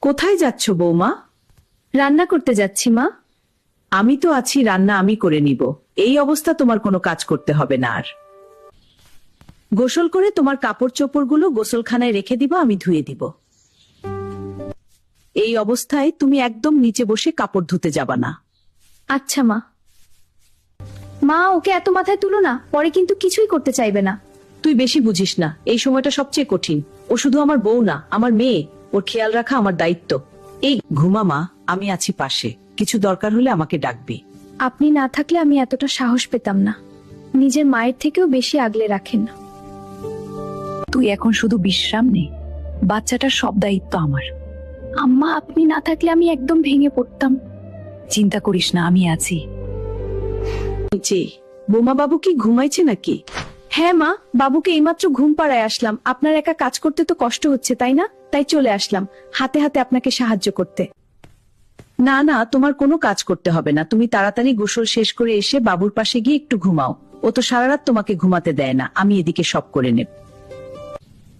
কোথায় যাচ্ছ বৌমা? রান্না করতে যাচ্ছি মা। আমি তো আছি, রান্না আমি করে নিব। এই অবস্থা তোমার কোনো কাজ করতে হবে না আর। গোসল করে তোমার কাপড় চোপড়গুলো গোসলখানায় রেখে দিব, আমি ধুয়ে দিব। এই অবস্থায় তুমি একদম নিচে বসে কাপড় ধুতে যাবা না। আচ্ছা মা। মা, ওকে এত মাথায় তুলো না, পরে কিন্তু কিছুই করতে চাইবে না। তুই বেশি বুঝিস না, এই সময়টা সবচেয়ে কঠিন। ও শুধু আমার বউ না, আমার মেয়ে। ওর খেয়াল রাখা আমার দায়িত্ব। এই ঘুমা মা, আমি আছি পাশে, কিছু দরকার হলে আমাকে ডাকবি। আপনি না থাকলে আমি এতটা সাহস পেতাম না। নিজের মায়ের থেকেও বেশি আগলে রাখেন। তুই এখন শুধু বিশ্রাম নে, বাচ্চাটার সব দায়িত্ব আমার। আম্মা, আপনি না থাকলে আমি একদম ভেঙে পড়তাম। চিন্তা করিস না, আমি আছি। জি, বোমা বাবু কি ঘুমাইছে নাকি? হ্যাঁ মা, বাবুকে এইমাত্র ঘুম পাড়ায় আসলাম। আপনার একা কাজ করতে তো কষ্ট হচ্ছে তাই না? তাই চলে আসলাম হাতে হাতে আপনাকে সাহায্য করতে। না না, তোমার কোনো কাজ করতে হবে না। তুমি তাড়াতাড়ি গোসল শেষ করে এসে বাবুর পাশে গিয়ে একটু ঘুমাও। ও তো সারা রাত তোমাকে ঘুমাতে দেয় না, আমি এদিকে সব করে নেব।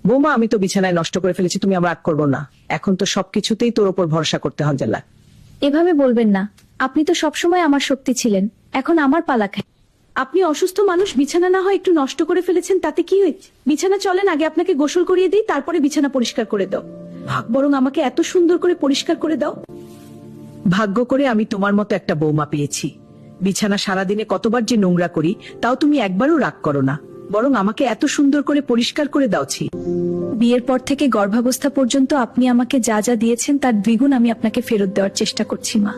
বৌমা, আমি তো বিছানায় নষ্ট করে ফেলেছি, তুমি আমার রাগ করবো না। এখন তো সবকিছুতেই তোর উপর ভরসা করতে হয় জালা। এভাবে বলবেন না, আপনি তো সবসময় আমার শক্তি ছিলেন, এখন আমার পালা খায়। আপনি অসুস্থ মানুষ, বিছানা না হয় একটু নষ্ট করে ফেলেছেন, তাতে কি হয়েছে? বিছানা চলেন, আগে আপনাকে গোসল করিয়ে দিই, তারপরে বিছানা পরিষ্কার করে দাও। বরং আমাকে এত সুন্দর করে পরিষ্কার করে দাও। ভাগ্য করে আমি তোমার মতো একটা বৌমা পেয়েছি। বিছানা সারাদিনে কতবার যে নোংরা করি, তাও তুমি একবারও রাগ করো না, বরং আমাকে এত সুন্দর করে পরিষ্কার করে দাওছি। বিয়ের পর থেকে গর্ভাবস্থা পর্যন্ত আপনি আমাকে যা যা দিয়েছেন তার দ্বিগুণ আমি আপনাকে ফেরত দেওয়ার চেষ্টা করছি মা।